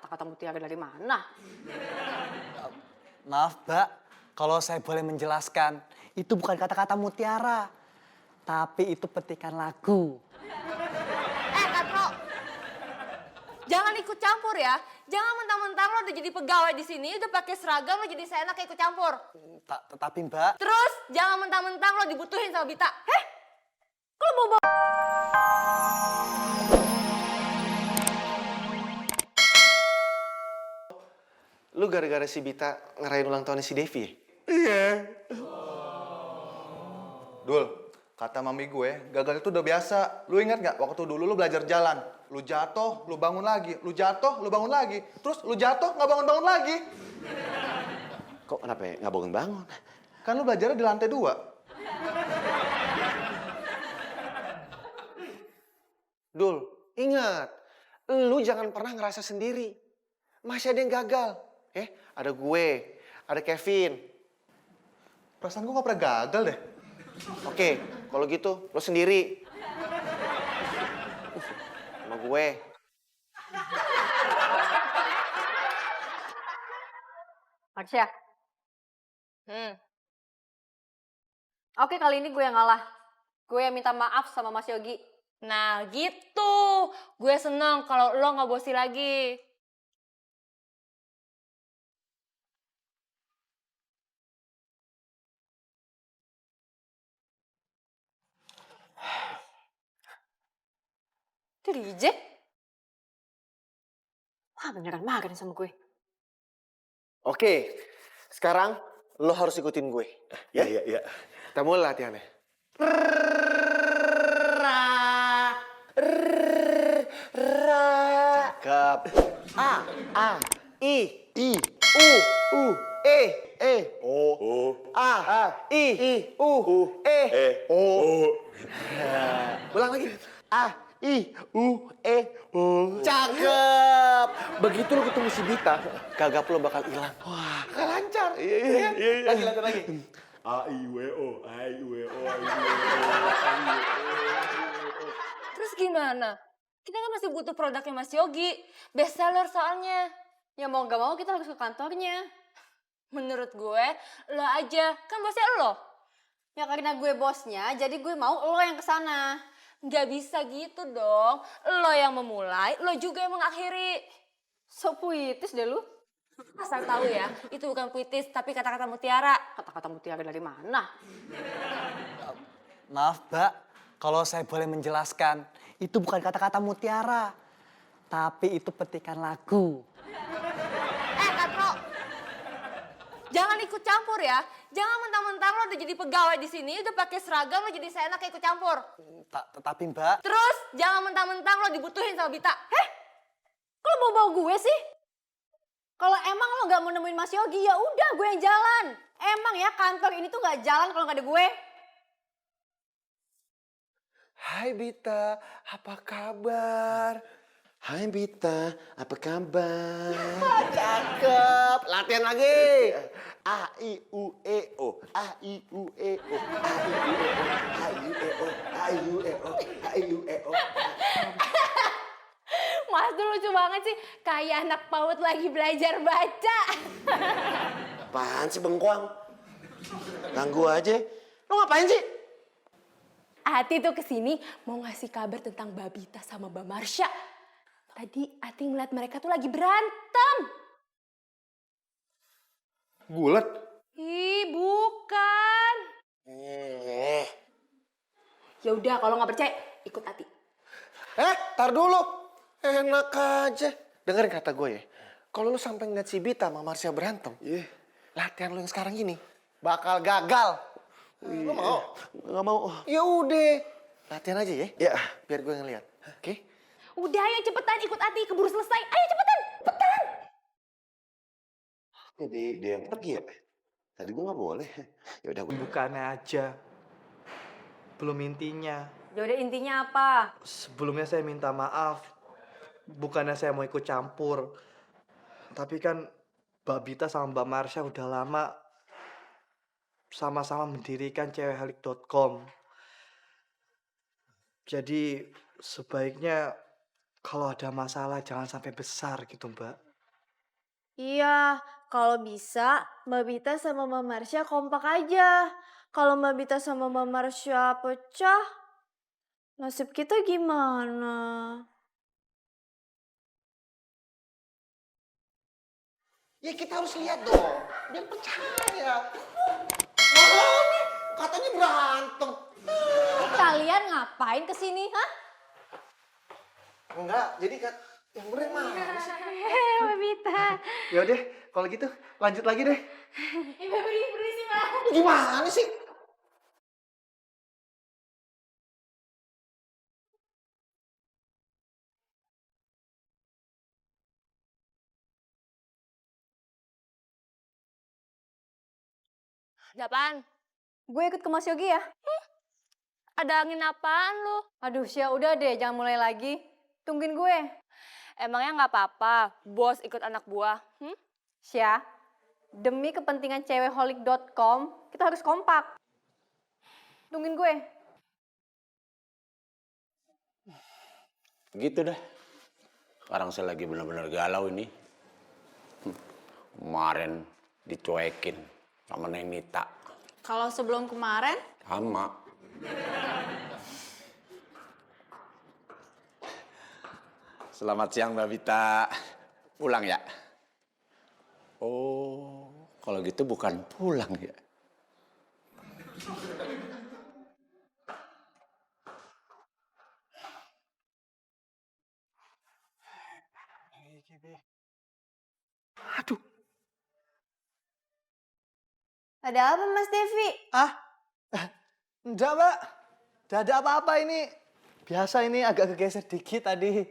kata-kata mutiara dari mana? Maaf, Mbak. Kalau saya boleh menjelaskan, itu bukan kata-kata mutiara. Tapi itu petikan lagu. Katro, jangan ikut campur ya. Jangan mentang-mentang lo udah jadi pegawai di sini, udah pakai seragam lo jadi seenak ikut campur. Tapi Mbak... Terus jangan mentang-mentang lo dibutuhin sama Bita. Kok lo bobo? Lu gara-gara si Bita ngerayain ulang tahunnya si Devi ya? Iya. Dul, kata mami gue, gagal itu udah biasa. Lu ingat nggak waktu dulu lu belajar jalan? Lu jatuh, lu bangun lagi. Lu jatuh, lu bangun lagi. Terus lu jatuh, nggak bangun-bangun lagi. Kok kenapa ya? Nggak bangun-bangun? Kan lu belajarnya di lantai 2. Dul, ingat. Lu jangan pernah ngerasa sendiri. Masih ada yang gagal. Ada gue, ada Kevin. Perasaan gue nggak pernah gagal deh. Oke, kalau gitu lo sendiri. Sama gue. Marsha. Oke, kali ini gue yang ngalah. Gue yang minta maaf sama Mas Yogi. Nah gitu, gue seneng kalau lo nggak bosi lagi. Itu DJ? Wah, beneran makan sama gue. Oke, sekarang lo harus ikutin gue. Ya? Iya. Kita mulai latihannya. Cakep. A, I, U, E, O, A, I, U, E, O. Ulang lagi. A, I, U, E, O. Cakep. Begitu lo ketemu si Bita, gagap lo bakal hilang. Wah, gak lancar. Iya. Lagi. A I W O, A I W O, A I W O. Terus gimana? Kita kan masih butuh produknya Mas Yogi. Best seller soalnya. Ya mau gak mau kita harus ke kantornya. Menurut gue, lo aja. Kan bosnya lo. Ya karena gue bosnya, jadi gue mau lo yang kesana. Gak bisa gitu dong. Lo yang memulai, lo juga yang mengakhiri. So puitis deh lu. Asal tahu ya, itu bukan puitis, tapi kata-kata mutiara. Kata-kata mutiara dari mana? Maaf, Mbak. Kalau saya boleh menjelaskan, itu bukan kata-kata mutiara. Tapi itu petikan lagu. Katro, jangan ikut campur ya. Jangan mentang-mentang lo udah jadi pegawai di sini, udah pakai seragam lo jadi seenak ikut campur. Tapi Mbak... Terus jangan mentang-mentang lo dibutuhin sama Bita. Kok lo bawa-bawa gue sih? Kalau emang lo gak mau nemuin Mas Yogi, ya udah gue yang jalan. Emang ya kantor ini tuh gak jalan kalau gak ada gue. Hai Bita, apa kabar? Hai Bita, apa kabar? Cakep, latihan lagi. A I U E O, A I U E O, A I U E O, A I U E O, A I U E O, A I U E O. Mas tuh lucu banget sih. Kayak anak PAUD lagi belajar baca. Apaan sih bengkoang? Ganggu aja. Lo ngapain sih? Ati tuh kesini mau ngasih kabar tentang Mbak Bita sama Mbak Marsha. Tadi Ati ngeliat mereka tuh lagi berantem. Bulat. Ih, bukan. Ya udah, kalau nggak percaya, ikut Ati. Tar dulu. Enak aja. Dengerin kata gue ya. Kalau lu sampai ngeliat si Bita sama Marsha berantem, latihan lu yang sekarang ini bakal gagal. Lu mau? Gak mau. Ya udah. Latihan aja ya. Ya, biar gue ngeliat. Oke? Udah, ayo cepetan ikut Ati, keburu selesai. Ayo cepetan. Jadi dia yang pergi ya? Tadi gue gak boleh. Ya udah gue. Bukannya aja. Belum intinya. Yaudah intinya apa? Sebelumnya saya minta maaf. Bukannya saya mau ikut campur. Tapi kan Mbak Bita sama Mbak Marsha udah lama sama-sama mendirikan cewekhalik.com. Jadi sebaiknya kalau ada masalah jangan sampai besar gitu, Mbak. Iya, kalau bisa Mbak Bita sama Mbak Marsha kompak aja. Kalau Mbak Bita sama Mbak Marsha pecah, nasib kita gimana? Ya kita harus lihat dong, biar percaya. Malah nih, katanya berantem. Kalian ngapain kesini, hah? Enggak, jadi kan yang bener mana sih? Mbak Bita. Ya udah, kalau gitu lanjut lagi deh. Gimana sih? Ada apaan? Gue ikut ke Mas Yogi ya? Ada angin apaan lu? Aduh, Sya, udah deh, jangan mulai lagi. Tungguin gue. Emangnya nggak apa-apa, bos ikut anak buah? Sya, demi kepentingan cewekholik.com, kita harus kompak. Tungguin gue. Gitu dah. Sekarang saya lagi benar-benar galau ini. Kemarin dicuekin sama Neng Nita. Kalau sebelum kemarin, Sama. Selamat siang Mbak Vita. Pulang ya? Oh, kalau gitu bukan pulang ya? ada apa Mas Devi? Enggak, Mbak. Enggak ada apa-apa ini. Biasa ini agak kegeser dikit tadi.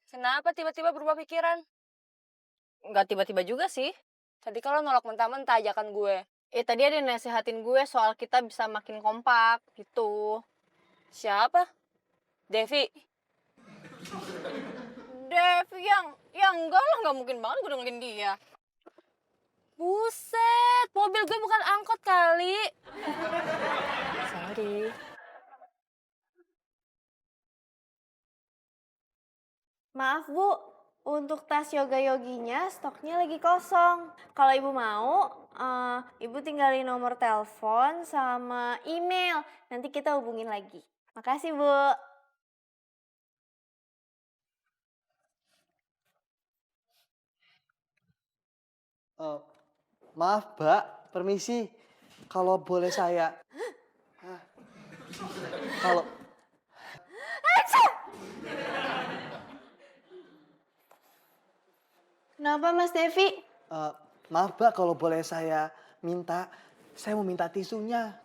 Kenapa tiba-tiba berubah pikiran? Nggak tiba-tiba juga sih. Tadi kalau nolak mentah-mentah ajakan gue. Tadi ada yang nasehatin gue soal kita bisa makin kompak, gitu. Siapa? Devi. Devi yang enggak lah, nggak mungkin banget gue dengerin dia. Buset, mobil gue bukan angkot kali. Sorry. Maaf Bu, untuk tas yoga-yoginya stoknya lagi kosong. Kalau Ibu mau, Ibu tinggalin nomor telepon sama email. Nanti kita hubungin lagi. Makasih Bu. Maaf, Mbak. Permisi. Kalau boleh saya... Kalau... Kenapa Mas Devi? maaf, Mbak. Kalau boleh saya minta... Saya mau minta tisunya.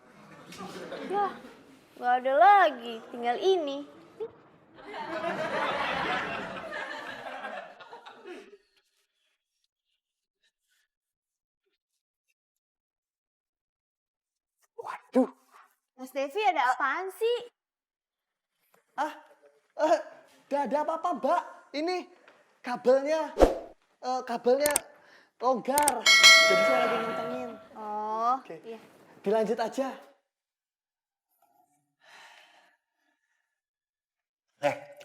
Lah, gak ada lagi. Tinggal ini. Waduh. Mas Devi ada apaan sih? Gak ada apa-apa, Mbak. Ini kabelnya... kabelnya longgar. Jadi saya lagi ngentengin. Oh, Oke. iya. Dilanjut aja.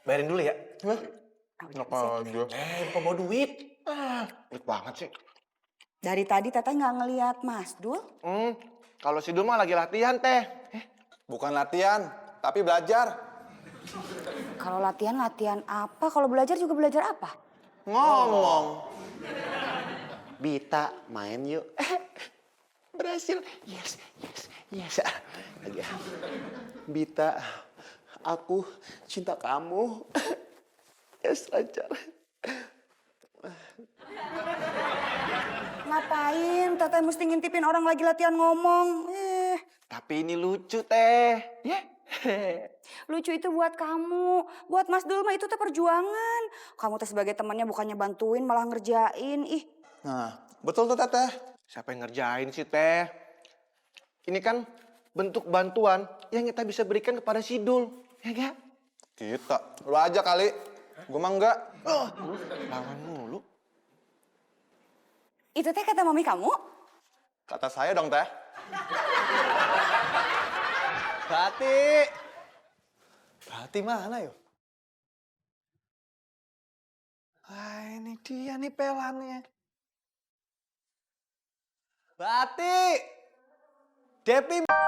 Bayarin dulu ya. Enak aja. Lupa bawa duit. Pelit banget sih. Dari tadi Teteh nggak ngelihat Mas Dul. Kalau si Dul mah lagi latihan, Teh. Bukan latihan, tapi belajar. Kalau latihan apa? Kalau belajar juga belajar apa? Ngomong. Bita, main yuk. Berhasil. Yes. Lagi. Bita, aku cinta kamu. Yes, lancar. Ngapain Teteh mesti ngintipin orang lagi latihan ngomong? Tapi ini lucu, Teh. Ya. Lucu itu buat kamu. Buat Mas Dul mah itu teh perjuangan. Kamu teh sebagai temannya bukannya bantuin malah ngerjain. Ih, Nah, betul tuh Teteh. Siapa yang ngerjain sih, Teh? Ini kan bentuk bantuan yang kita bisa berikan kepada si Dul. Ya enggak? Kita. Lu aja kali. Gue mah enggak. Lawan mulu. itu teh kata mami kamu? Kata saya dong, Teh. Bati mana yuk? dia nih pelannya. Bati! Depi